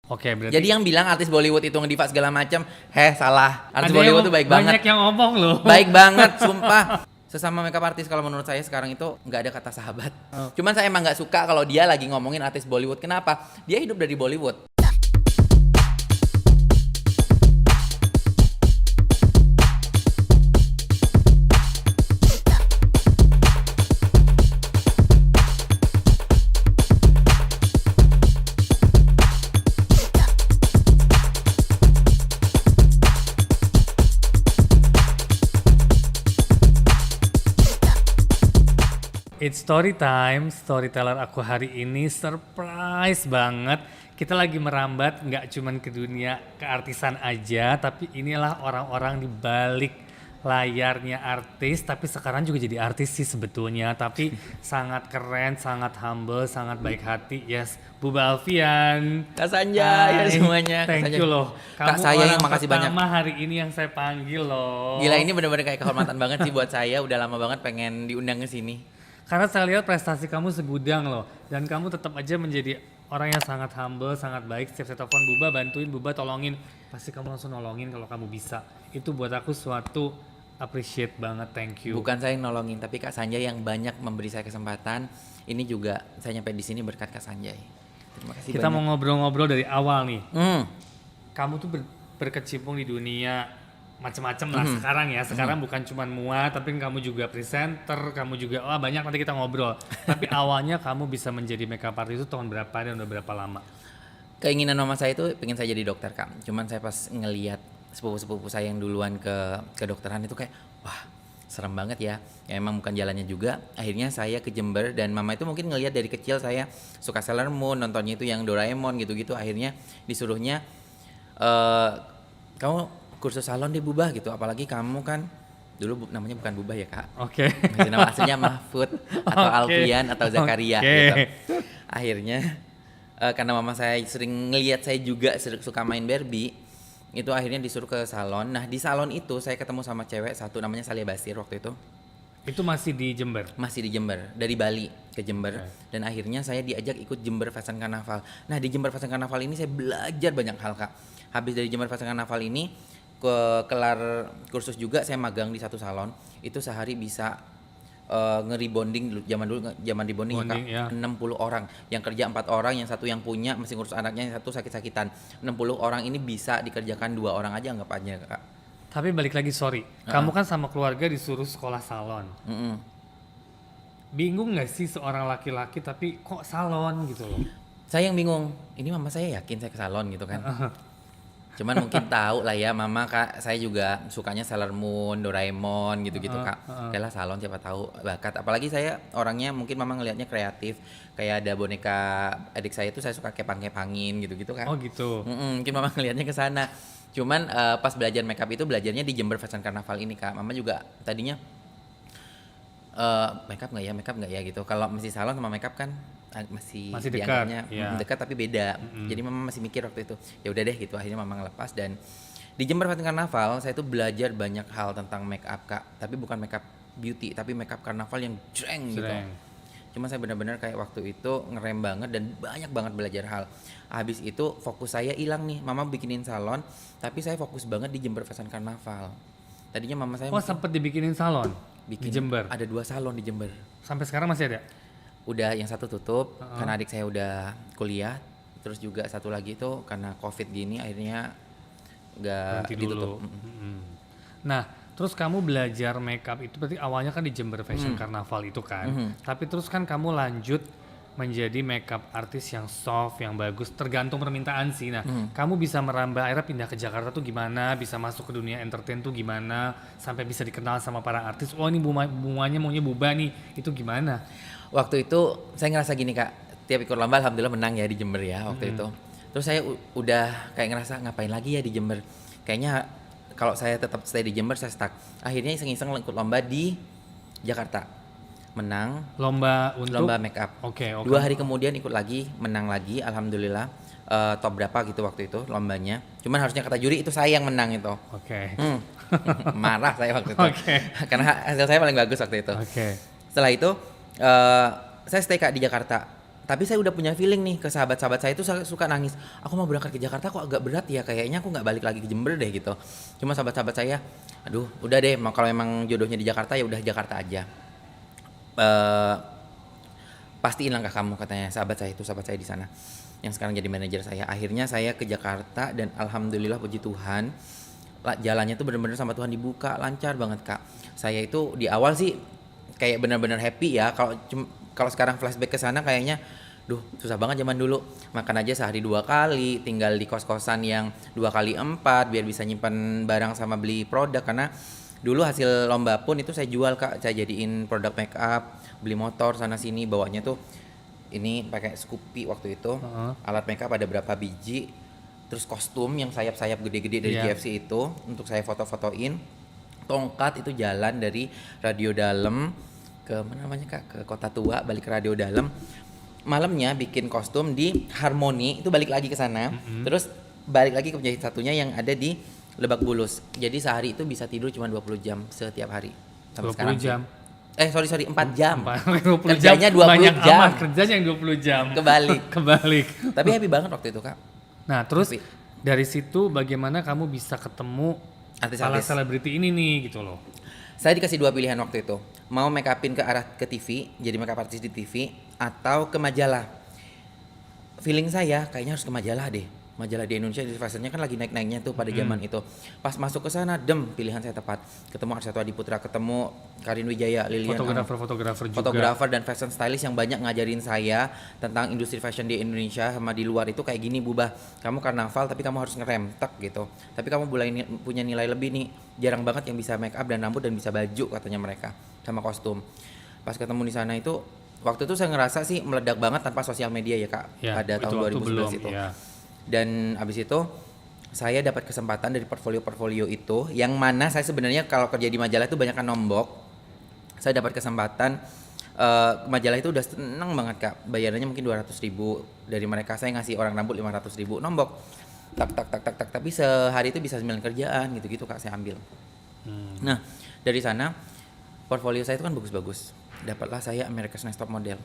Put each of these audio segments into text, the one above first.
Oke, berarti Jadi yang bilang artis Bollywood itu ngediva segala macam, salah. Artis ada Bollywood yang tuh baik banget. banyak yang ngomong loh. Baik banget, sumpah. Sesama makeup artis kalau menurut saya sekarang itu nggak ada kata sahabat. Cuman saya emang nggak suka kalau dia lagi ngomongin artis Bollywood. Kenapa? Dia hidup dari Bollywood. It's story time, storyteller aku hari ini surprise banget. Kita lagi merambat nggak cuman ke dunia keartisan aja, tapi inilah orang-orang di balik layarnya artis, tapi sekarang juga jadi artis sih sebetulnya, tapi sangat keren, sangat humble, sangat baik hati. Yes, Buba Alfian. Kak Sanjay, Hai, semuanya. Kak thank Sanjay. you loh. Kak Kamu saya yang orang makasih banyak. pertama hari ini yang saya panggil loh. Gila, ini bener-bener kayak kehormatan banget sih buat saya. Udah lama banget pengen diundang ke sini. Karena saya lihat prestasi kamu segudang loh, dan kamu tetap aja menjadi orang yang sangat humble, sangat baik. Setiap saya telepon Buba, bantuin Buba, tolongin, pasti kamu langsung nolongin kalau kamu bisa. Itu buat aku suatu appreciate banget, thank you. Bukan saya yang nolongin, tapi Kak Sanjay yang banyak memberi saya kesempatan. Ini juga saya nyampe di sini berkat Kak Sanjay. Terima kasih Kita mau banyak. ngobrol-ngobrol dari awal nih. Hmm. Kamu tuh berkecimpung di dunia macam-macam lah sekarang ya. Sekarang bukan cuma muat, tapi kamu juga presenter, kamu juga banyak, nanti kita ngobrol. Tapi awalnya kamu bisa menjadi makeup artist itu tahun berapa dan udah berapa lama? Keinginan mama saya itu pengen saya jadi dokter, Kak. Cuman saya pas ngelihat sepupu-sepupu saya yang duluan ke kedokteran itu kayak wah, serem banget ya. Ya emang bukan jalannya juga. Akhirnya saya ke Jember dan mama itu mungkin ngelihat dari kecil saya suka Sailor Moon, nontonnya itu yang Doraemon gitu-gitu. Akhirnya disuruhnya kamu kursus salon di Bubah gitu. Apalagi kamu kan dulu namanya bukan Bubah ya, Kak. Oke. Masih nama aslinya Mahfud atau Oke. Alfian atau Zakaria Oke. gitu. Akhirnya karena mama saya sering ngelihat saya juga suka main Barbie, itu akhirnya disuruh ke salon. Nah di salon itu saya ketemu sama cewek satu namanya Salia Basir waktu itu. Itu masih di Jember? Masih di Jember, dari Bali ke Jember. Dan akhirnya saya diajak ikut Jember Fashion Carnaval. Nah di Jember Fashion Carnaval ini saya belajar banyak hal, Kak. Habis dari Jember Fashion Carnaval ini kelar kursus juga, saya magang di satu salon. Itu sehari bisa nge-rebonding dulu, zaman rebonding ya, Kak. 60 orang, yang kerja 4 orang, yang satu yang punya masih ngurus anaknya, yang satu sakit-sakitan. 60 orang ini bisa dikerjakan 2 orang aja, anggap aja, Kak. Tapi balik lagi, sorry, kamu kan sama keluarga disuruh sekolah salon. Bingung gak sih seorang laki-laki tapi kok salon gitu loh? Saya yang bingung, ini mama saya yakin saya ke salon gitu kan. Cuman mungkin tahu lah ya mama, Kak, saya juga sukanya Sailor Moon, Doraemon gitu-gitu, Kak. Yalah salon siapa tahu bakat. Apalagi saya orangnya mungkin mama ngelihatnya kreatif. Kayak ada boneka adik saya tuh saya suka kepang-kepangin gitu-gitu, Kak. Oh gitu. Mungkin mama ngelihatnya ke sana. Cuman pas belajar makeup itu belajarnya di Jember Fashion Carnaval ini, Kak. Mama juga tadinya makeup nggak ya gitu. Kalau masih salon sama makeup kan masih dekat, dianggapnya ya. dekat tapi beda. Jadi mama masih mikir waktu itu. Ya udah deh gitu. Akhirnya mama ngelepas dan di Jember Fashion Carnaval saya tuh belajar banyak hal tentang makeup, Kak. Tapi bukan makeup beauty, tapi makeup karnaval yang jreng gitu. Cuma saya benar-benar kayak waktu itu ngerem banget dan banyak banget belajar hal. Habis itu fokus saya hilang nih. Mama bikinin salon, tapi saya fokus banget di Jember Fashion Carnaval. Tadinya mama saya Sempet dibikinin salon di Jember? Ada 2 salon di Jember. Sampai sekarang masih ada? Udah yang satu tutup karena adik saya udah kuliah. Terus juga satu lagi itu karena COVID gini akhirnya nggak ditutup. Nah, terus kamu belajar makeup itu berarti awalnya kan di Jember Fashion Carnaval itu kan. Tapi terus kan kamu lanjut menjadi makeup artis yang soft, yang bagus, tergantung permintaan sih. Nah, kamu bisa merambah akhirnya pindah ke Jakarta tuh gimana, bisa masuk ke dunia entertain tuh gimana, sampai bisa dikenal sama para artis. Oh ini bunganya maunya Buba nih, itu gimana? Waktu itu saya ngerasa gini, Kak, tiap ikut lomba alhamdulillah menang ya di Jember ya waktu itu. Terus saya udah kayak ngerasa ngapain lagi ya di Jember. Kayaknya kalau saya tetap stay di Jember saya stuck. Akhirnya iseng-iseng ikut lomba di Jakarta. Menang. Lomba untuk? Lomba make up. Oke. 2 hari kemudian ikut lagi, menang lagi alhamdulillah. Top berapa gitu waktu itu lombanya. Cuman harusnya kata juri itu saya yang menang itu. Oke. Marah saya waktu itu. Karena hasil saya paling bagus waktu itu. Setelah itu saya stay, Kak, di Jakarta. Tapi saya udah punya feeling nih ke sahabat-sahabat saya itu suka nangis. Aku mau berangkat ke Jakarta kok agak berat ya, kayaknya aku nggak balik lagi ke Jember deh gitu. Cuma sahabat-sahabat saya, aduh udah deh, kalau emang jodohnya di Jakarta ya udah Jakarta aja. Pastiin langkah kamu, katanya sahabat saya di sana yang sekarang jadi manajer saya. Akhirnya saya ke Jakarta dan alhamdulillah puji Tuhan jalannya tuh benar-benar sama Tuhan dibuka lancar banget Kak. Saya itu di awal sih kayak benar-benar happy ya. Kalau sekarang flashback ke sana kayaknya duh susah banget zaman dulu, makan aja sehari 2 kali, tinggal di kos-kosan yang 2 kali 4 biar bisa nyimpan barang sama beli produk. Karena dulu hasil lomba pun itu saya jual Kak, saya jadiin produk make up, beli motor sana sini, bawanya tuh ini pakai Scoopy waktu itu. Alat make up ada berapa biji, terus kostum yang sayap-sayap gede-gede dari GFC itu untuk saya foto-fotoin. Tongkat itu jalan dari Radio Dalam ke mana namanya Kak, ke Kota Tua, balik ke Radio Dalam. Malamnya bikin kostum di Harmoni, itu balik lagi ke sana. Terus balik lagi ke penjahit satunya yang ada di Lebak Bulus. Jadi sehari itu bisa tidur cuma 20 jam setiap hari. Sampai 20 sekarang jam. Sorry 4 jam. 20 Kerjanya jam. 20 Banyak jam. amat kerjanya yang 20 jam. Kebalik. Tapi happy banget waktu itu Kak. Nah, terus Happy. dari situ bagaimana kamu bisa ketemu para Artis-artis. selebriti ini nih gitu loh. Saya dikasih 2 pilihan waktu itu. Mau make upin ke arah ke TV, jadi make up artis di TV, atau ke majalah. Feeling saya kayaknya harus ke majalah deh. Majalah di Indonesia di fashionnya kan lagi naik-naiknya tuh pada zaman itu. Pas masuk ke sana, pilihan saya tepat. Ketemu Arsatwa Diputra, ketemu Karin Wijaya, Lilian, Fotografer juga. fotografer dan fashion stylist yang banyak ngajarin saya tentang industri fashion di Indonesia sama di luar itu kayak gini Bubah. Kamu karnaval tapi kamu harus ngerem gitu. Tapi kamu punya nilai lebih nih. Jarang banget yang bisa make up dan rambut dan bisa baju katanya mereka sama kostum. Pas ketemu di sana itu waktu itu saya ngerasa sih meledak banget tanpa sosial media ya Kak. Ya, pada tahun 2011 itu. Ya. Dan abis itu saya dapat kesempatan dari portfolio itu yang mana saya sebenarnya kalau kerja di majalah itu banyak kan nombok. Saya dapat kesempatan majalah itu udah seneng banget Kak, bayarannya mungkin 200.000 dari mereka, saya ngasih orang rambut 500.000 nombok tak tapi sehari itu bisa 9 kerjaan gitu Kak saya ambil. Nah dari sana portfolio saya itu kan bagus-bagus, dapatlah saya America's Next Top Model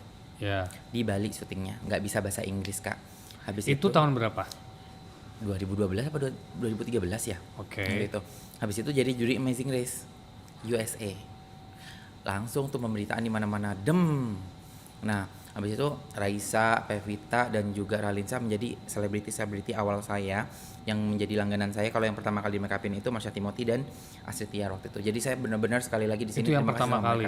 di Bali syutingnya, nggak bisa bahasa Inggris Kak. Habis itu tahun berapa? 2012 apa 2013 ya. Oke. Gitu. Habis itu jadi juri Amazing Race USA. Langsung tuh pemberitaan di mana-mana Nah, habis itu Raisa, Pevita dan juga Ralinsa menjadi selebriti awal saya yang menjadi langganan saya. Kalau yang pertama kali make upin itu Marsha Timothy dan Astrid Tiar waktu itu. Jadi saya benar-benar sekali lagi di sini. Itu yang pertama kali.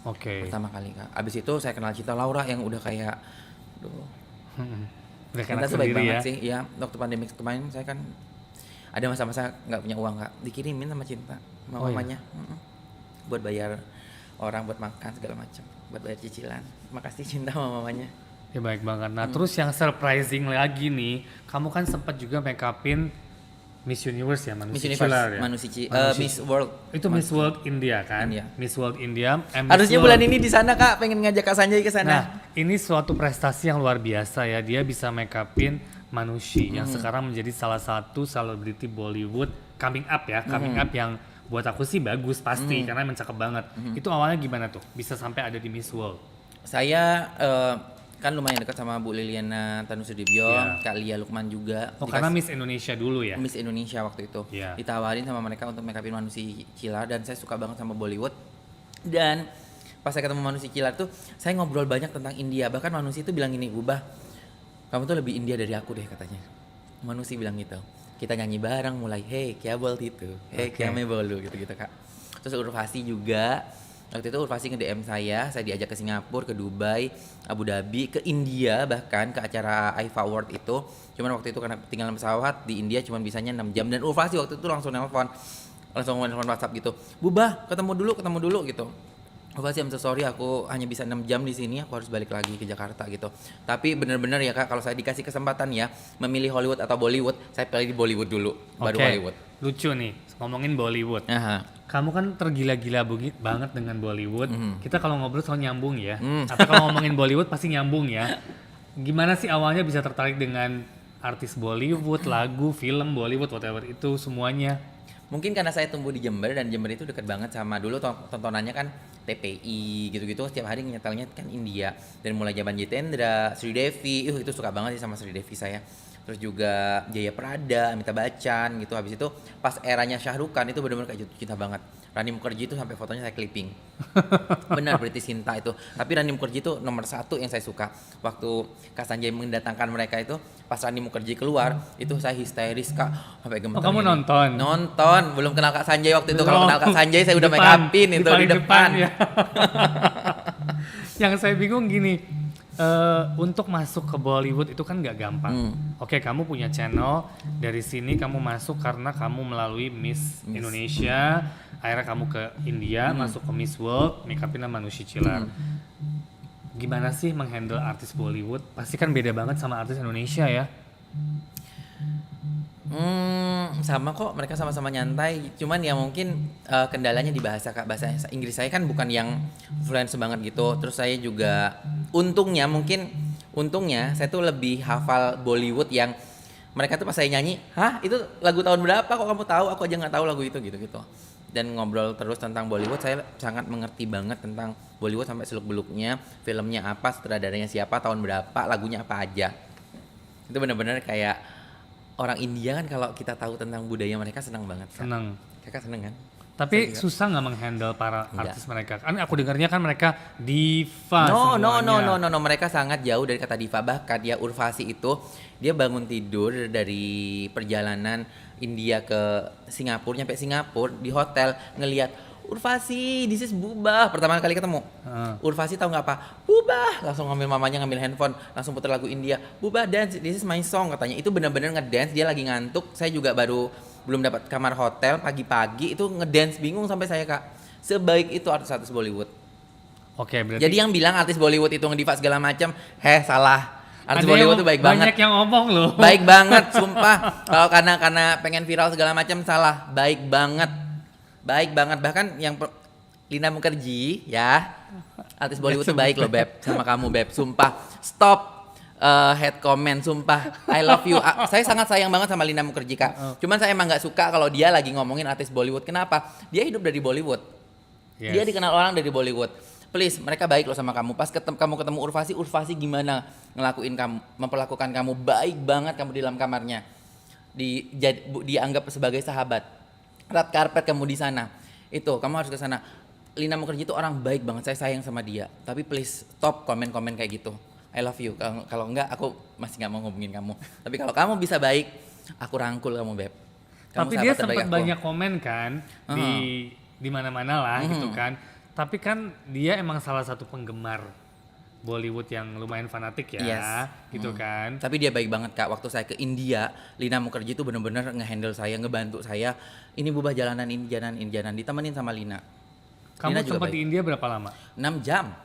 Oke. Pertama kali Kak. Abis itu saya kenal Cinta Laura yang udah kayak Cinta tuh baik banget sih ya. Waktu pandemi kemarin saya kan ada masa-masa nggak punya uang Kak, dikirimin sama Cinta sama mamanya buat bayar orang, buat makan segala macam, buat bayar cicilan. Makasih Cinta sama mamanya. Ya baik banget. Nah terus yang surprising lagi nih, kamu kan sempat juga make upin Miss Universe ya, Miss World. Itu Miss World India kan? Miss World India. Harusnya bulan ini di sana Kak, pengen ngajak Kak Sanjay ke sana. Nah, ini suatu prestasi yang luar biasa ya. Dia bisa make upin Manushi yang sekarang menjadi salah satu selebriti Bollywood coming up ya, coming up yang buat aku sih bagus pasti karena emang cakep banget. Itu awalnya gimana tuh? Bisa sampai ada di Miss World? Saya kan lumayan dekat sama Bu Liliana Tanusudibyo, Kak Lia Lukman juga. Karena Miss Indonesia dulu ya? Miss Indonesia waktu itu. Ditawarin sama mereka untuk make upin Manushi Cilar dan saya suka banget sama Bollywood. Dan pas saya ketemu Manushi Cilar tuh, saya ngobrol banyak tentang India. Bahkan Manushi itu bilang gini, Bubah, kamu tuh lebih India dari aku deh katanya. Manushi bilang gitu. Kita nyanyi bareng mulai, hey kya bolti itu, hey kya me bolu gitu Kak. Terus Urvasi juga. Waktu itu Urvasi nge-DM saya diajak ke Singapura, ke Dubai, Abu Dhabi, ke India bahkan ke acara IFA Award itu. Cuman waktu itu karena ketinggalan pesawat di India cuman bisanya 6 jam dan Urvasi waktu itu langsung nelpon WhatsApp gitu. Bubah, ketemu dulu gitu. Urvasi, I'm so sorry aku hanya bisa 6 jam di sini, aku harus balik lagi ke Jakarta gitu. Tapi benar-benar ya Kak, kalau saya dikasih kesempatan ya memilih Hollywood atau Bollywood, saya pilih di Bollywood dulu, baru Hollywood. Lucu nih, ngomongin Bollywood. Kamu kan tergila-gila banget dengan Bollywood. Kita kalau ngobrol selalu nyambung ya. Atau kalau ngomongin Bollywood pasti nyambung ya. Gimana sih awalnya bisa tertarik dengan artis Bollywood, lagu, film Bollywood, whatever itu semuanya? Mungkin karena saya tumbuh di Jember dan Jember itu dekat banget sama dulu tontonannya kan TPI gitu-gitu setiap hari nyetelnya kan India. Dan mulai zaman Jitendra, Sri Devi, itu suka banget sih sama Sri Devi saya. Terus juga Jaya Prada, Amitabh Bachchan gitu. Habis itu pas eranya Shah Rukh Khan itu benar-benar kayak jatuh cinta banget. Rani Mukherjee itu sampai fotonya saya clipping. Benar British Cinta itu. Tapi Rani Mukherjee itu nomor 1 yang saya suka. Waktu Kak Sanjay mendatangkan mereka itu, pas Rani Mukherjee keluar, itu saya histeris Kak, sampai gemeter. Oh, kamu gini. nonton? Nonton, belum kenal Kak Sanjay waktu itu. Kalau Belum. kenal Kak Sanjay saya udah Di make depan, upin itu di paling depan. ya. Yang saya bingung gini, untuk masuk ke Bollywood itu kan nggak gampang. Oke, kamu punya channel, dari sini kamu masuk karena kamu melalui Miss Indonesia, akhirnya kamu ke India, masuk ke Miss World, make upin sama Nushi Cilar. Gimana sih menghandle artis Bollywood? Pasti kan beda banget sama artis Indonesia ya. Sama kok, mereka sama-sama nyantai. Cuman ya mungkin kendalanya di bahasa Kak. Bahasa Inggris saya kan bukan yang fluent banget gitu. Terus saya juga untungnya saya tuh lebih hafal Bollywood yang mereka tuh pas saya nyanyi, hah itu lagu tahun berapa kok kamu tahu? Aku aja nggak tahu lagu itu gitu. Dan ngobrol terus tentang Bollywood, saya sangat mengerti banget tentang Bollywood sampai seluk-beluknya, filmnya apa, sutradaranya siapa, tahun berapa, lagunya apa aja. Itu benar-benar kayak orang India kan kalau kita tahu tentang budaya mereka senang banget. Kak. Senang. Kakak seneng kan? Tapi susah nggak menghandle para Enggak. artis mereka? Kan aku dengarnya kan mereka diva No, semuanya. no, mereka sangat jauh dari kata diva. Bahkan ya Urvasi itu dia bangun tidur dari perjalanan India ke Singapura, nyampe Singapura di hotel ngelihat Urvasi, this is Bubah. Pertama kali ketemu. Urvasi tahu nggak apa? Bubah. Langsung ngambil mamanya, ngambil handphone, langsung putar lagu India. Bubah dance, this is my song katanya. Itu benar-benar ngedance, dia lagi ngantuk. Saya juga belum dapat kamar hotel pagi-pagi itu ngedance bingung sampai saya Kak. Sebaik itu artis-artis Bollywood. Oke, berarti Jadi yang bilang artis Bollywood itu ngediva segala macam, salah. Artis ada Bollywood yang tuh baik banyak banget. yang ngomong loh. Baik banget, sumpah. Kalau karena pengen viral segala macam salah. Baik banget. Bahkan yang Lina Mukherjee ya. Artis Bollywood tuh baik loh, Beb, sama kamu, Beb. Sumpah. Stop head comment, sumpah. I love you. Saya sangat sayang banget sama Lina Mukherjee, Kak. Cuman saya emang nggak suka kalau dia lagi ngomongin artis Bollywood. Kenapa? Dia hidup dari Bollywood. Yes. Dia dikenal orang dari Bollywood. Please, mereka baik loh sama kamu. Pas kamu ketemu Urvasi gimana ngelakuin kamu, memperlakukan kamu baik banget kamu di dalam kamarnya. Dianggap sebagai sahabat. Red carpet kamu di sana. Itu, kamu harus ke sana. Lina Mukherjee itu orang baik banget. Saya sayang sama dia. Tapi please stop komen-komen kayak gitu. I love you. Kalau enggak aku masih nggak mau ngomongin kamu. Tapi kalau kamu bisa baik, aku rangkul kamu, Beb. Kamu Tapi dia sahabat terbaik sempat aku. banyak komen kan di mana-mana lah gitu kan. Tapi kan dia emang salah satu penggemar Bollywood yang lumayan fanatik ya, Yes. gitu kan. Tapi dia baik banget Kak. Waktu saya ke India, Lina Mukherjee itu benar-benar ngehandle saya, ngebantu saya. Ini Bubah jalanan ini jalan, ditemenin sama Lina. Kamu Lina juga sempat baik. di India berapa lama? 6 jam.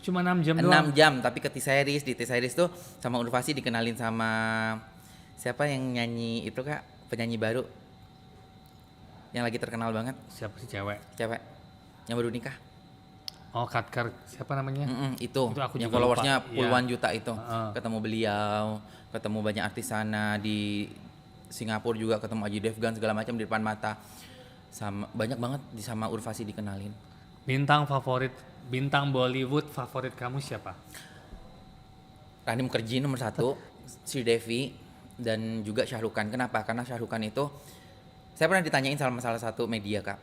Cuma 6 jam 6 doang. jam, tapi ke T-Series. Di T-Series tuh sama Urvasi dikenalin sama siapa yang nyanyi itu Kak, penyanyi baru. Yang lagi terkenal banget, Siapa sih cewek? cewek. Yang baru nikah. Oh, Katkar, siapa namanya? Itu aku yang juga followersnya lupa. puluhan Iya. juta itu. Ketemu beliau, ketemu banyak artis sana di Singapura juga, ketemu Ajay Devgan segala macam di depan mata. Sama banyak banget sama Urvasi dikenalin. Bintang Bollywood favorit kamu siapa? Rani Mukherjee nomor 1, Sri Devi, dan juga Shah Rukh Khan. Kenapa? Karena Shah Rukh Khan itu saya pernah ditanyain sama salah satu media Kak.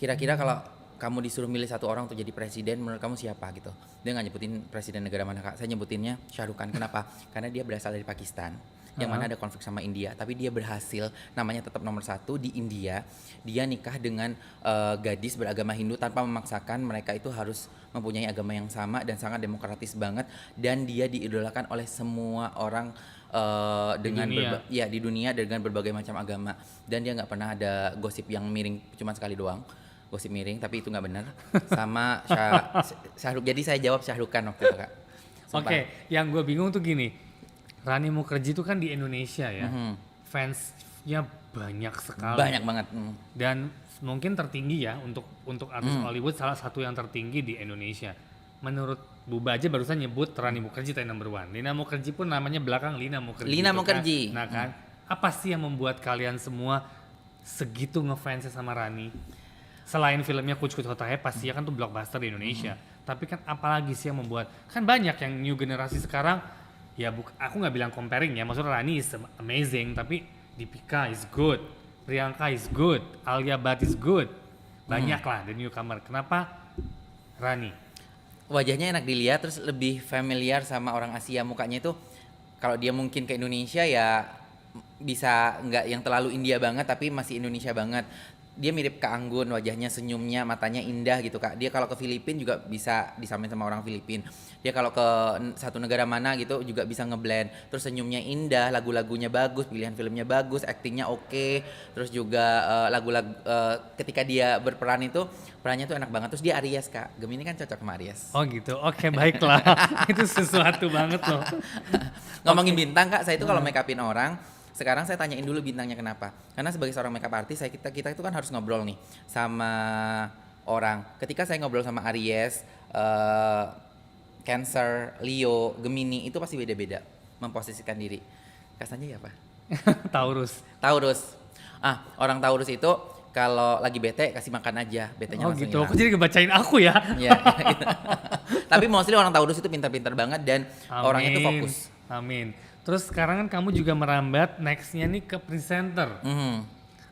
Kira-kira kalau kamu disuruh milih satu orang untuk jadi presiden, menurut kamu siapa gitu? Dia nggak nyebutin presiden negara mana Kak. Saya nyebutinnya Shah Rukh Khan. Kenapa? Karena dia berasal dari Pakistan, yang mana ada konflik sama India. Tapi dia berhasil, namanya tetap nomor 1 di India. Dia nikah dengan gadis beragama Hindu tanpa memaksakan. Mereka itu harus mempunyai agama yang sama dan sangat demokratis banget. Dan dia diidolakan oleh semua orang di dunia dengan berbagai macam agama. Dan dia nggak pernah ada gosip yang miring, cuma sekali doang. Gosip miring, tapi itu nggak benar. Sama Shah Rukh. Jadi saya jawab Shah Rukh Khan waktu itu Kak. Sumpah. Oke, yang gue bingung tuh gini. Rani Mukherjee itu kan di Indonesia ya. Fansnya banyak sekali. Banyak banget. Dan mungkin tertinggi ya untuk artis Hollywood, salah satu yang tertinggi di Indonesia. Menurut Bubah aja barusan nyebut Rani Mukherjee number 1. Lina Mukherjee pun namanya belakang Lina Mukherjee. Lina gitu Mukherjee. Kan? Nah kan, apa sih yang membuat kalian semua segitu ngefansnya sama Rani? selain filmnya Kuch Kuch Hotta Hai pasti kan tuh blockbuster di Indonesia. Tapi kan apalagi sih yang membuat, kan banyak yang new generasi sekarang, ya aku nggak bilang comparing ya, maksudnya Rani is amazing, tapi Deepika is good, Priyanka is good, Alia Bhatt is good, banyak lah the newcomer. Kenapa Rani? Wajahnya enak dilihat, terus lebih familiar sama orang Asia. Mukanya itu kalau dia mungkin ke Indonesia ya bisa nggak yang terlalu India banget tapi masih Indonesia banget. Dia mirip Kak Anggun, wajahnya, senyumnya, matanya indah gitu Kak. Dia kalau ke Filipina juga bisa disamain sama orang Filipina. Dia kalau ke satu negara mana gitu juga bisa ngeblend. Terus senyumnya indah, lagu-lagunya bagus, pilihan filmnya bagus, aktingnya oke. Terus juga lagu-lagu ketika dia berperan itu perannya tuh enak banget. Terus dia Aries Kak. Gemini kan cocok sama Aries. Oh gitu, oke baiklah. Itu sesuatu banget loh. Ngomongin bintang Kak, saya itu kalau make upin orang, sekarang saya tanyain dulu bintangnya kenapa. Karena sebagai seorang makeup artist, kita itu kan harus ngobrol nih sama orang. Ketika saya ngobrol sama Aries, Cancer, Leo, Gemini, itu pasti beda-beda memposisikan diri. Kasanya ya apa? Taurus. Taurus. Orang Taurus itu kalau lagi bete kasih makan aja, betenya langsung gitu. hilang. Kok jadi ngebacain aku ya? Iya, gitu. Tapi mostly orang Taurus itu pintar-pintar banget dan orangnya itu fokus. Amin. Terus sekarang kan kamu juga merambat nextnya nih ke presenter.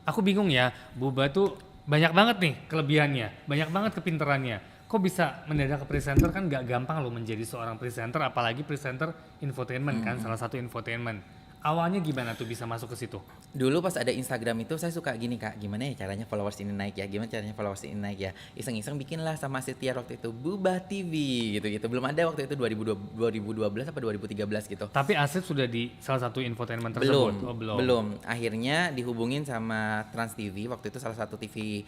Aku bingung ya, Buba tuh banyak banget nih kelebihannya, banyak banget kepinterannya. Kok bisa mendadak ke presenter, kan gak gampang loh menjadi seorang presenter, apalagi presenter infotainment kan, salah satu infotainment. Awalnya gimana tuh bisa masuk ke situ? Dulu pas ada Instagram itu saya suka gini Kak, gimana ya caranya followers ini naik ya, gimana caranya followers ini naik ya. Iseng-iseng bikinlah sama Setia waktu itu Bubah TV gitu-gitu. Belum ada waktu itu 2012 apa 2013 gitu. Tapi Asep sudah di salah satu infotainment tersebut? Belum. Akhirnya dihubungin sama Trans TV, waktu itu salah satu TV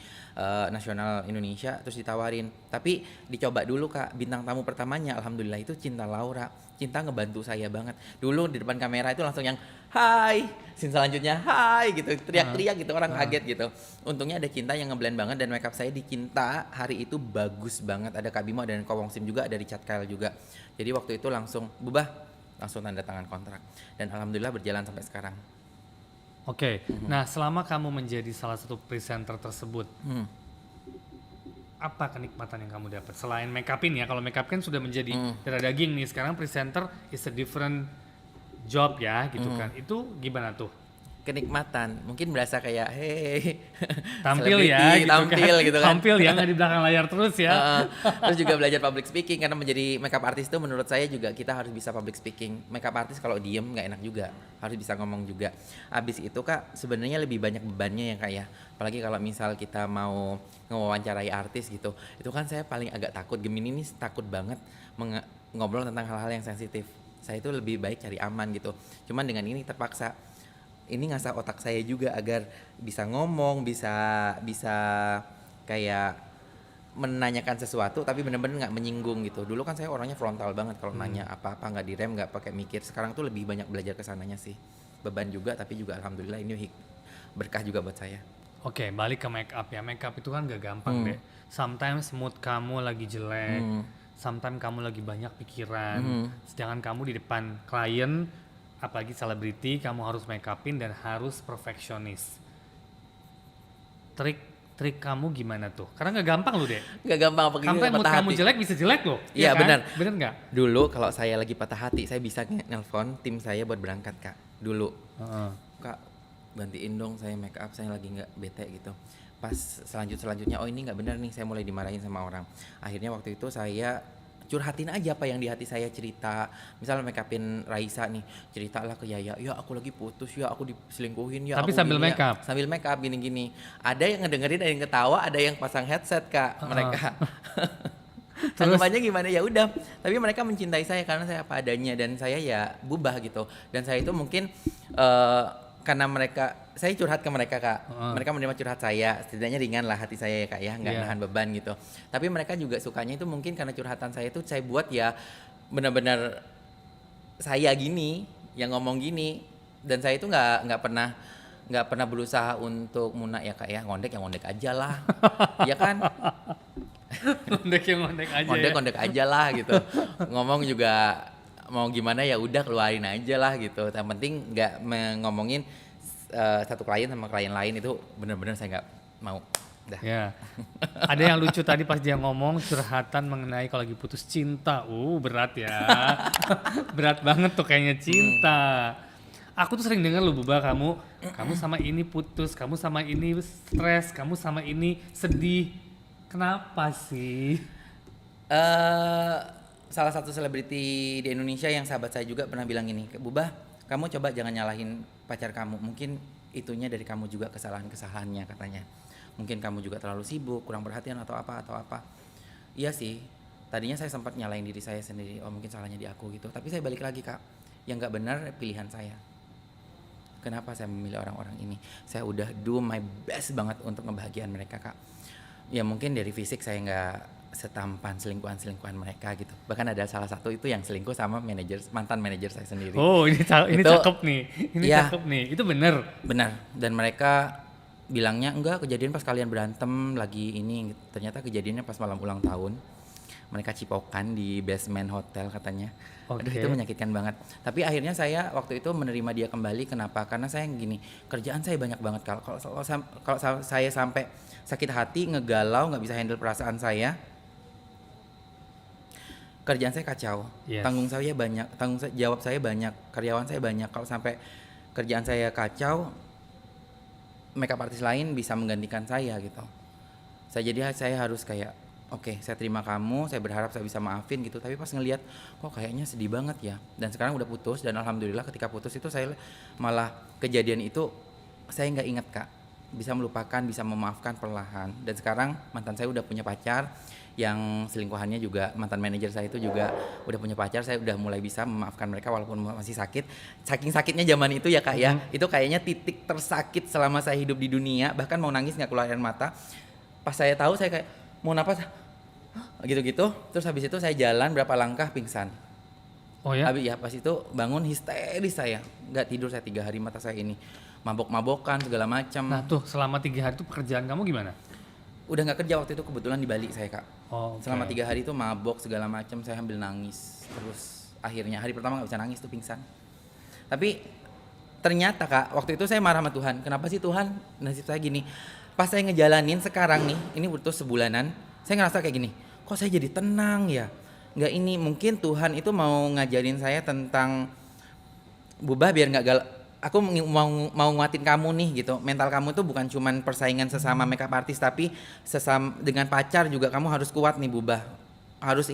nasional Indonesia, terus ditawarin. Tapi dicoba dulu Kak, bintang tamu pertamanya alhamdulillah itu Cinta Laura. Cinta ngebantu saya banget. Dulu di depan kamera itu langsung yang hai, scene selanjutnya hai gitu, teriak-teriak gitu, orang kaget gitu. Untungnya ada Cinta yang ngeblend banget dan makeup saya di Cinta hari itu bagus banget. Ada Kak Bimo dan Ko Wong Sim juga, ada Richard Kyle juga. Jadi waktu itu langsung Bubah, langsung tanda tangan kontrak. Dan alhamdulillah berjalan sampai sekarang. Oke. Nah selama kamu menjadi salah satu presenter tersebut, apa kenikmatan yang kamu dapat selain make upin ya? Kalau make up kan sudah menjadi darah daging nih, sekarang presenter is a different job ya gitu kan. Itu gimana tuh? Kenikmatan, mungkin berasa kayak hey tampil ya gitu tampil kan. Gitu kan. Tampil ya, nggak di belakang layar terus ya. Terus juga belajar public speaking, karena menjadi makeup artist itu menurut saya juga kita harus bisa public speaking. Makeup artist kalau diem nggak enak juga, harus bisa ngomong juga. Abis itu Kak sebenarnya lebih banyak bebannya ya Kak ya, apalagi kalau misal kita mau ngewawancarai artis gitu, itu kan saya paling agak takut. Gemini ini takut banget ngobrol tentang hal-hal yang sensitif. Saya itu lebih baik cari aman gitu. Cuman dengan ini terpaksa, ini ngasah otak saya juga agar bisa ngomong, bisa kayak menanyakan sesuatu tapi benar-benar nggak menyinggung gitu. Dulu kan saya orangnya frontal banget, kalau nanya apa-apa nggak direm, nggak pakai mikir. Sekarang tuh lebih banyak belajar kesananya sih, beban juga tapi juga alhamdulillah ini berkah juga buat saya. Oke, balik ke make up ya. Make up itu kan gak gampang deh. Sometimes mood kamu lagi jelek, sometimes kamu lagi banyak pikiran, sedangkan kamu di depan klien, apalagi selebriti, kamu harus make upin dan harus perfeksionis. Trik kamu gimana tuh? Karena gak gampang loh deh. Gak gampang, apalagi sampai mood kamu jelek bisa jelek loh. Iya kan? benar. Bener nggak? Dulu kalau saya lagi patah hati, saya bisa nelpon tim saya buat berangkat Kak. Dulu, Kak gantiin dong saya make up, saya lagi nggak bete gitu. Pas selanjutnya, oh ini nggak benar nih, saya mulai dimarahin sama orang. Akhirnya waktu itu saya curhatin aja apa yang di hati saya, cerita. Misalnya make upin Raisa nih, ceritalah ke Yaya, ya aku lagi putus, ya aku diselingkuhin, ya tapi aku sambil gini, make up. Ya. Sambil make up gini-gini. Ada yang ngedengerin, ada yang ketawa, ada yang pasang headset Kak, mereka. Tanggapannya gimana ya udah, tapi mereka mencintai saya karena saya apa adanya dan saya ya Bubah gitu. Dan saya itu mungkin karena saya curhat ke mereka Kak, mereka menerima curhat saya, setidaknya ringan lah hati saya ya Kak ya, nggak nahan beban gitu. Tapi mereka juga sukanya itu mungkin karena curhatan saya itu saya buat ya benar-benar saya gini, yang ngomong gini, dan saya itu nggak pernah berusaha untuk munak ya Kak ya, ngondek aja lah, ya kan? Ngondek aja lah gitu, ngomong juga mau gimana ya udah keluarin aja lah gitu. Yang penting nggak ngomongin satu klien sama klien lain, itu benar-benar saya nggak mau. Dah. Ya. Ada yang lucu tadi pas dia ngomong curhatan mengenai kalau lagi putus cinta. Berat ya. Berat banget tuh kayaknya cinta. Aku tuh sering dengar lu Buba, kamu sama ini putus, kamu sama ini stres, kamu sama ini sedih. Kenapa sih? Salah satu selebriti di Indonesia yang sahabat saya juga pernah bilang gini, Bubah, kamu coba jangan nyalahin pacar kamu. Mungkin itunya dari kamu juga kesalahan-kesalahannya katanya. Mungkin kamu juga terlalu sibuk, kurang perhatian atau apa. Iya sih, tadinya saya sempat nyalain diri saya sendiri, mungkin salahnya di aku gitu. Tapi saya balik lagi Kak, yang gak benar pilihan saya. Kenapa saya memilih orang-orang ini? Saya udah do my best banget untuk ngebahagiain mereka Kak. Ya mungkin dari fisik saya gak setampan selingkuhan mereka gitu. Bahkan ada salah satu itu yang selingkuh sama mantan manajer saya sendiri. Ini cakep nih. Cakep nih. Itu benar. Dan mereka bilangnya enggak, kejadian pas kalian berantem lagi ini. Ternyata kejadiannya pas malam ulang tahun. Mereka cipokan di basement hotel katanya. Aduh itu menyakitkan banget. Tapi akhirnya saya waktu itu menerima dia kembali. Kenapa? Karena saya gini, kerjaan saya banyak banget. Kalau saya sampai sakit hati, ngegalau, nggak bisa handle perasaan saya, kerjaan saya kacau. Yes. Tanggung jawab saya banyak, karyawan saya banyak. Kalau sampai kerjaan saya kacau, makeup artist lain bisa menggantikan saya gitu. Saya harus kayak oke, saya terima kamu, saya berharap saya bisa maafin gitu. Tapi pas ngelihat kok kayaknya sedih banget ya. Dan sekarang udah putus dan alhamdulillah ketika putus itu saya malah kejadian itu saya nggak ingat Kak. Bisa melupakan, bisa memaafkan perlahan. Dan sekarang mantan saya udah punya pacar, yang selingkuhannya juga mantan manajer saya itu juga udah punya pacar. Saya udah mulai bisa memaafkan mereka walaupun masih sakit. Saking sakitnya zaman itu ya Kak ya, itu kayaknya titik tersakit selama saya hidup di dunia. Bahkan mau nangis nggak keluar air mata. Pas saya tahu saya kayak mau napas gitu-gitu. Terus habis itu saya jalan berapa langkah pingsan. Oh ya? Habis ya pas itu bangun histeris saya, nggak tidur saya 3 hari, mata saya ini mabok-mabokan segala macam. Nah tuh selama 3 hari itu pekerjaan kamu gimana? Udah nggak kerja waktu itu, kebetulan di Bali saya Kak. Okay. Selama 3 hari itu mabok segala macam, saya ambil nangis. Terus akhirnya hari pertama nggak bisa nangis tuh pingsan. Tapi ternyata Kak, waktu itu saya marah sama Tuhan. Kenapa sih Tuhan nasib saya gini? Pas saya ngejalanin sekarang nih, ini butuh sebulanan, saya ngerasa kayak gini. Kok saya jadi tenang ya? Nggak ini, mungkin Tuhan itu mau ngajarin saya tentang Bubah biar nggak galak. Aku mau nguatin kamu nih gitu. Mental kamu tuh bukan cuman persaingan sesama makeup artist, tapi dengan pacar juga kamu harus kuat nih Bubah. Harus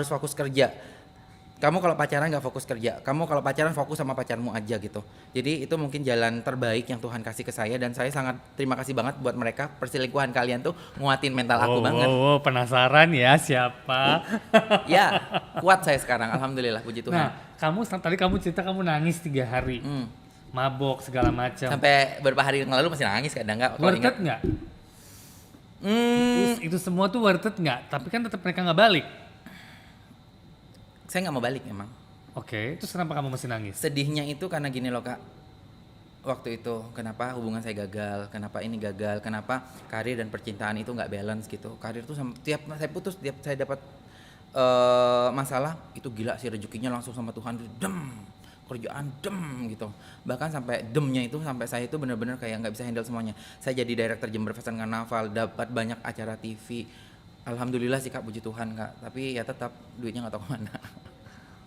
fokus kerja. Kamu kalau pacaran nggak fokus kerja, kamu kalau pacaran fokus sama pacarmu aja gitu. Jadi itu mungkin jalan terbaik yang Tuhan kasih ke saya, dan saya sangat terima kasih banget buat mereka. Perselingkuhan kalian tuh nguatin mental aku banget. Penasaran ya siapa? Ya, kuat saya sekarang, alhamdulillah, puji Tuhan. Nah, tadi kamu cerita kamu nangis 3 hari. Mabok segala macam. Sampai beberapa hari yang lalu masih nangis kadang nggak. Worth it nggak? Itu semua tuh worth it nggak? Tapi kan tetap mereka nggak balik. Saya nggak mau balik emang. Oke, terus kenapa kamu masih nangis? Sedihnya itu karena gini loh Kak. Waktu itu kenapa hubungan saya gagal, kenapa ini gagal, kenapa karir dan percintaan itu nggak balance gitu. Karir tuh tiap saya putus, tiap saya dapat masalah itu gila sih, rezekinya langsung sama Tuhan kerjaan gitu. Bahkan sampai demnya itu sampai saya itu benar-benar kayak nggak bisa handle semuanya. Saya jadi director Jember Fashion Carnaval, dapat banyak acara TV. Alhamdulillah sih Kak, puji Tuhan Kak. Tapi ya tetap duitnya nggak tahu kemana.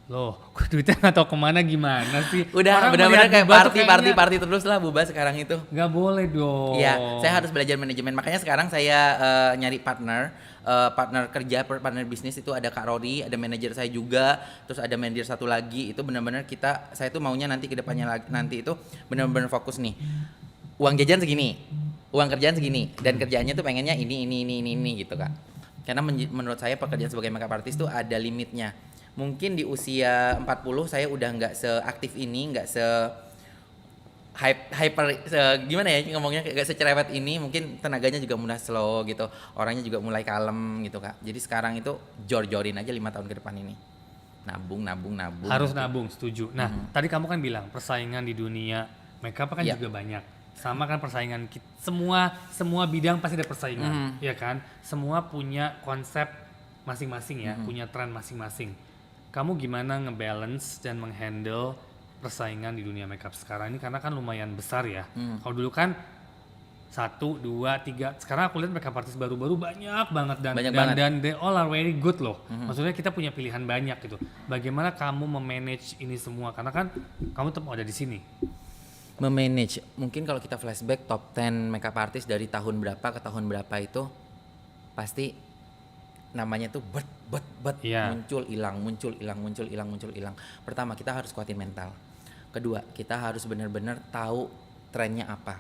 Loh, duitnya nggak tahu kemana gimana sih? Udah benar-benar kayak party terus lah Buba sekarang itu. Nggak boleh dong. Iya, saya harus belajar manajemen. Makanya sekarang saya nyari partner kerja, partner bisnis. Itu ada Kak Rory, ada manajer saya juga, terus ada manajer satu lagi. Itu benar-benar saya tuh maunya nanti ke depannya nanti itu benar-benar fokus nih. Uang jajan segini, uang kerjaan segini, dan kerjaannya tuh pengennya ini gitu Kak. Karena menurut saya pekerjaan sebagai makeup artist tuh ada limitnya. Mungkin di usia 40 saya udah nggak seaktif ini, nggak gimana ya ngomongnya, kayak secerewet ini. Mungkin tenaganya juga mulai slow gitu, orangnya juga mulai kalem gitu Kak. Jadi sekarang itu jor-jorin aja 5 tahun ke depan ini, nabung harus gitu. Nabung, setuju. Nah tadi kamu kan bilang persaingan di dunia makeup kan juga banyak, sama kan persaingan semua bidang pasti ada persaingan, ya kan, semua punya konsep masing-masing ya, punya tren masing-masing. Kamu gimana ngebalance dan menghandle persaingan di dunia makeup sekarang ini, karena kan lumayan besar ya. Kalau dulu kan 1, 2, 3. Sekarang aku lihat makeup artist baru-baru banyak banget Banyak banget. dan they all are very good loh. Maksudnya kita punya pilihan banyak gitu. Bagaimana kamu memanage ini semua? Karena kan kamu tetap ada di sini. Memanage, mungkin kalau kita flashback top 10 makeup artist dari tahun berapa ke tahun berapa itu pasti namanya tuh bet Iya. muncul hilang. Pertama, kita harus kuatin mental. Kedua, kita harus benar-benar tahu trennya apa.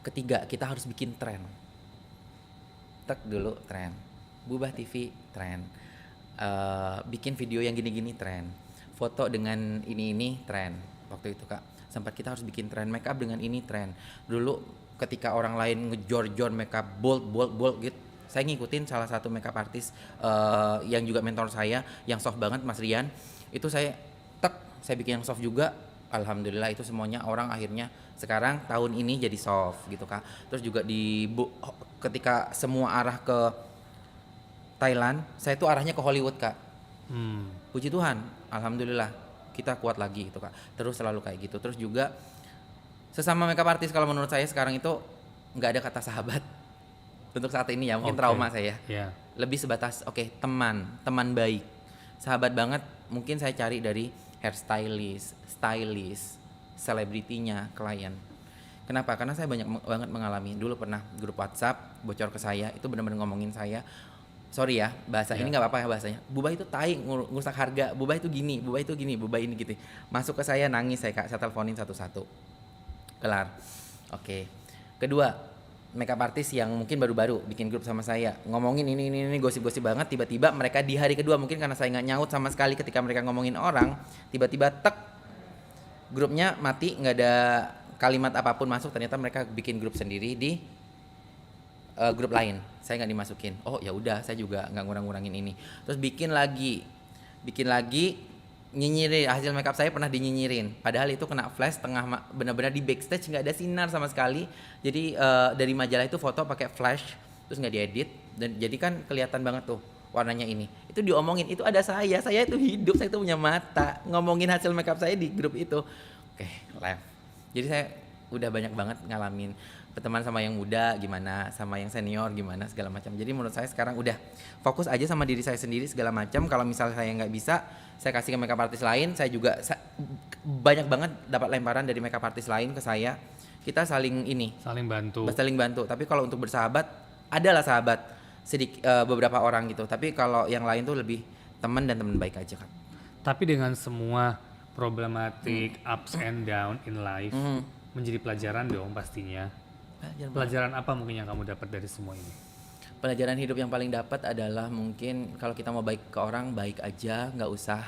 Ketiga, kita harus bikin tren. Tek dulu tren. Bubah TV tren. Bikin video yang gini-gini tren. Foto dengan ini tren. Waktu itu Kak, sempat kita harus bikin tren makeup dengan ini tren. Dulu ketika orang lain ngejor-jor makeup bold gitu, saya ngikutin salah satu makeup artist yang juga mentor saya, yang soft banget, Mas Rian. Itu saya bikin yang soft juga. Alhamdulillah itu semuanya orang akhirnya sekarang tahun ini jadi soft gitu Kak. Terus juga ketika semua arah ke Thailand, saya tuh arahnya ke Hollywood Kak. Puji Tuhan, alhamdulillah kita kuat lagi gitu Kak. Terus selalu kayak gitu. Terus juga sesama makeup artist kalau menurut saya sekarang itu nggak ada kata sahabat untuk saat ini ya, mungkin trauma saya. Yeah. Lebih sebatas teman baik, sahabat banget. Mungkin saya cari dari hairstylist, stylist, selebritinya, klien. Kenapa? Karena saya banyak banget mengalami. Dulu pernah grup WhatsApp bocor ke saya, itu benar-benar ngomongin saya. Sorry ya, bahasa ini nggak apa-apa ya bahasanya. Bubah itu tai, ngurusak harga. Bubah itu gini, bubah ini gitu. Masuk ke saya, nangis saya Kak, saya teleponin satu-satu. Kelar. Oke. Kedua, makeup artist yang mungkin baru-baru bikin grup sama saya, ngomongin ini gosip-gosip banget. Tiba-tiba mereka di hari kedua, mungkin karena saya nggak nyaut sama sekali ketika mereka ngomongin orang, tiba-tiba grupnya mati, nggak ada kalimat apapun masuk. Ternyata mereka bikin grup sendiri di grup lain, saya nggak dimasukin. Oh ya udah, saya juga nggak ngurang-ngurangin ini. Terus bikin lagi nyinyirin hasil makeup saya, pernah dinyinyirin. Padahal itu kena flash benar-benar di backstage nggak ada sinar sama sekali. Jadi dari majalah itu foto pakai flash, terus nggak diedit, dan jadi kan kelihatan banget tuh warnanya ini. Itu diomongin, itu ada saya itu hidup, saya itu punya mata, ngomongin hasil makeup saya di grup itu. Oke, left. Jadi saya udah banyak banget ngalamin berteman sama yang muda gimana, sama yang senior gimana, segala macam. Jadi menurut saya sekarang udah fokus aja sama diri saya sendiri segala macam. Kalau misalnya saya nggak bisa, saya kasih ke makeup artist lain. Saya juga banyak banget dapat lemparan dari makeup artist lain ke saya. Kita saling bantu. Tapi kalau untuk bersahabat, adalah sahabat beberapa orang gitu. Tapi kalau yang lain tuh lebih teman dan teman baik aja Kak. Tapi dengan semua problematik ups and down in life, menjadi pelajaran dong pastinya. Pelajaran apa mungkin yang kamu dapat dari semua ini? Pelajaran hidup yang paling dapat adalah mungkin kalau kita mau baik ke orang, baik aja, nggak usah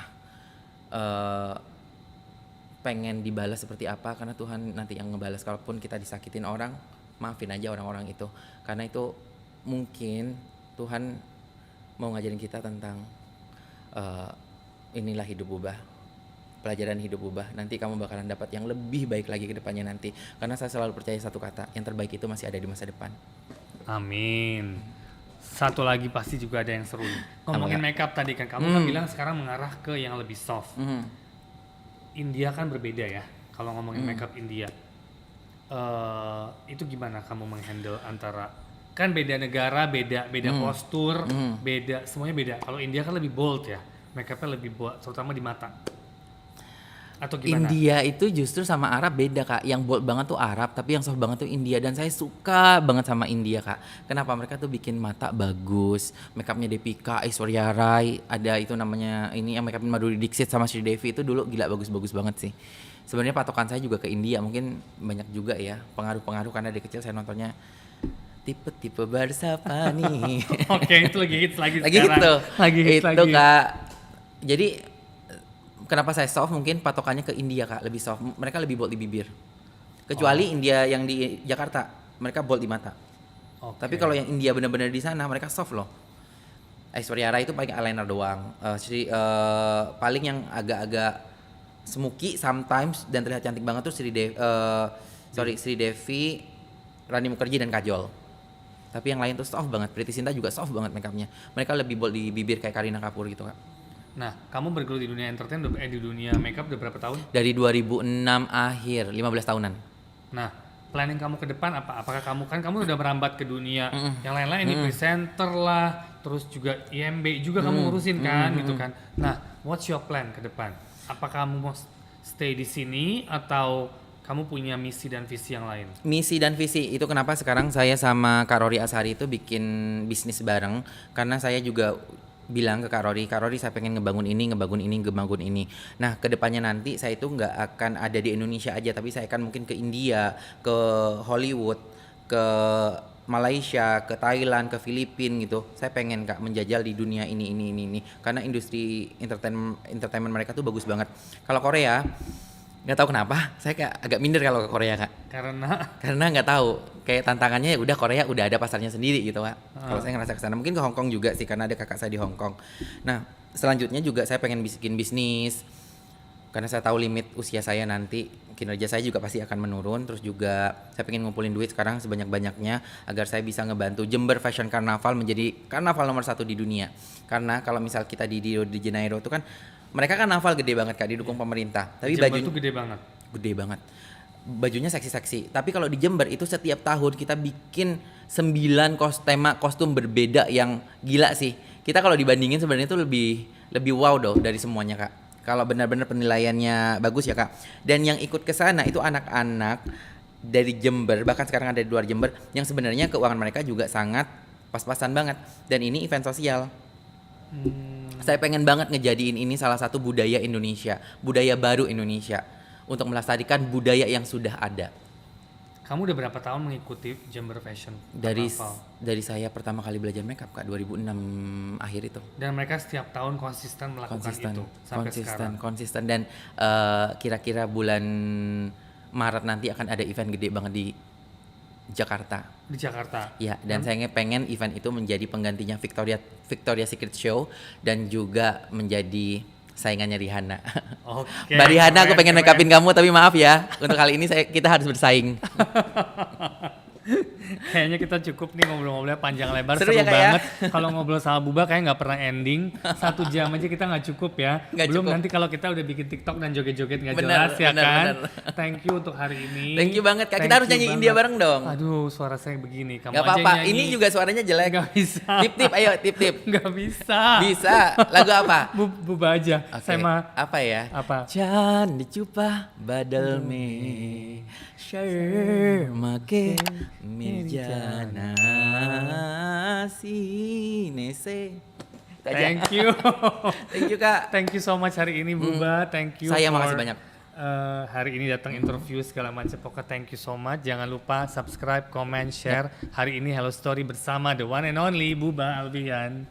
pengen dibalas seperti apa, karena Tuhan nanti yang ngebalas. Kalaupun kita disakitin orang, maafin aja orang-orang itu, karena itu mungkin Tuhan mau ngajarin kita tentang inilah hidup ubah, pelajaran hidup ubah. Nanti kamu bakalan dapat yang lebih baik lagi ke depannya nanti, karena saya selalu percaya satu kata, yang terbaik itu masih ada di masa depan. Amin. Satu lagi pasti juga ada yang seru nih. Ngomongin makeup tadi kan, kamu kan bilang sekarang mengarah ke yang lebih soft. India kan berbeda ya, kalau ngomongin makeup India. Itu gimana kamu menghandle antara, kan beda negara, beda postur, beda, semuanya beda. Kalau India kan lebih bold ya, makeupnya lebih bold, terutama di mata. Atau gimana? India itu justru sama Arab beda Kak. Yang bold banget tuh Arab, tapi yang soft banget tuh India. Dan saya suka banget sama India Kak. Kenapa? Mereka tuh bikin mata bagus, makeupnya Deepika, Aishwarya Rai, ada itu namanya ini yang makeupin Madhuri Dixit sama Sri Devi, itu dulu gila bagus-bagus banget sih. Sebenarnya patokan saya juga ke India, mungkin banyak juga ya pengaruh-pengaruh, karena dari kecil saya nontonnya tipe-tipe bersapa nih. Oke, itu lagi hits lagi Lagi sekarang. gitu. Lagi hits itu lagi. Kak. Jadi kenapa saya soft, mungkin patokannya ke India Kak, lebih soft. Mereka lebih bold di bibir. Kecuali India yang di Jakarta, mereka bold di mata. Tapi kalau yang India benar-benar di sana, mereka soft loh. Aishwarya Rai itu paling eyeliner doang. Paling yang agak-agak smoky sometimes dan terlihat cantik banget tuh Sri Devi, Rani Mukherjee dan kajol. Tapi yang lain tuh soft banget. Preity Zinta juga soft banget makeupnya. Mereka lebih bold di bibir kayak Kareena Kapoor gitu Kak. Nah, kamu bergelut di dunia entertain, di dunia makeup udah berapa tahun? Dari 2006 akhir, 15 tahunan. Nah, planning kamu ke depan apa? Apakah kamu udah merambat ke dunia yang lain-lain, ini presenter lah, terus juga IMB juga kamu ngurusin kan gitu kan. Nah, what's your plan ke depan? Apakah kamu mau stay di sini atau kamu punya misi dan visi yang lain? Misi dan visi itu kenapa sekarang saya sama Kak Rory Asari itu bikin bisnis bareng, karena saya juga bilang ke Kak Rory saya pengen ngebangun ini. Nah, kedepannya nanti saya itu nggak akan ada di Indonesia aja, tapi saya akan mungkin ke India, ke Hollywood, ke Malaysia, ke Thailand, ke Filipina gitu. Saya pengen Kak menjajal di dunia ini. Karena industri entertainment mereka tuh bagus banget. Kalau Korea, nggak tahu kenapa, saya kayak agak minder kalau ke Korea Kak. Karena nggak tahu, kayak tantangannya ya udah Korea udah ada pasarnya sendiri gitu Kak. Kalau saya ngerasa kesana, mungkin ke Hong Kong juga sih karena ada kakak saya di Hong Kong. Nah, selanjutnya juga saya pengen bikin bisnis, karena saya tahu limit usia saya nanti, kinerja saya juga pasti akan menurun. Terus juga saya pengen ngumpulin duit sekarang sebanyak-banyaknya agar saya bisa ngebantu Jember Fashion Carnaval menjadi karnaval nomor 1 di dunia. Karena kalau misal kita di Rio de Janeiro itu kan mereka kan naval gede banget Kak, didukung pemerintah. Tapi Jember tuh gede banget. Gede banget. Bajunya seksi-seksi. Tapi kalau di Jember itu setiap tahun kita bikin 9 kostum berbeda yang gila sih. Kita kalau dibandingin sebenarnya itu lebih wow doh dari semuanya Kak. Kalau benar-benar penilaiannya bagus ya Kak. Dan yang ikut ke sana itu anak-anak dari Jember, bahkan sekarang ada di luar Jember, yang sebenarnya keuangan mereka juga sangat pas-pasan banget. Dan ini event sosial. Saya pengen banget ngejadiin ini salah satu budaya Indonesia, budaya baru Indonesia, untuk melestarikan budaya yang sudah ada. Kamu udah berapa tahun mengikuti Jember Fashion Carnaval? Dari saya pertama kali belajar makeup Kak, 2006 akhir itu. Dan mereka setiap tahun konsisten melakukan itu sampai sekarang. Konsisten dan kira-kira bulan Maret nanti akan ada event gede banget di Jakarta. Di Jakarta. Ya, dan saya pengen event itu menjadi penggantinya Victoria Secret Show dan juga menjadi saingannya Rihanna. Oke. Mbak Rihanna, aku pengen make upin kamu, tapi maaf ya, untuk kali ini kita harus bersaing. Kayaknya kita cukup nih ngobrol-ngobrolnya panjang lebar, seru seru ya, banget. Kalau ngobrol sama Buba kayak nggak pernah ending. 1 jam aja kita nggak cukup ya. Belum nanti kalau kita udah bikin TikTok dan joget-joget nggak jelas ya kan. Bener. Thank you untuk hari ini. Thank you banget Kak. Kita harus nyanyi India bareng dong. Aduh, suara saya begini. Kamu gak aja apa-apa. nyanyi. Ini juga suaranya jelek. Gak bisa. Tip-tip, ayo tip-tip. Gak bisa. Bisa. Lagu apa? Buba aja. Okay. Saya mah. Apa ya? Apa? Chan dicupa badal me Sharma ke mirjana sinese. Thank you. Thank you Kak. Thank you so much hari ini Buba. Thank you. Saya makasih banyak. Hari ini datang interview segala macam. Pokoknya thank you so much. Jangan lupa subscribe, comment, share. Hari ini Hello Story bersama the one and only Buba Albian.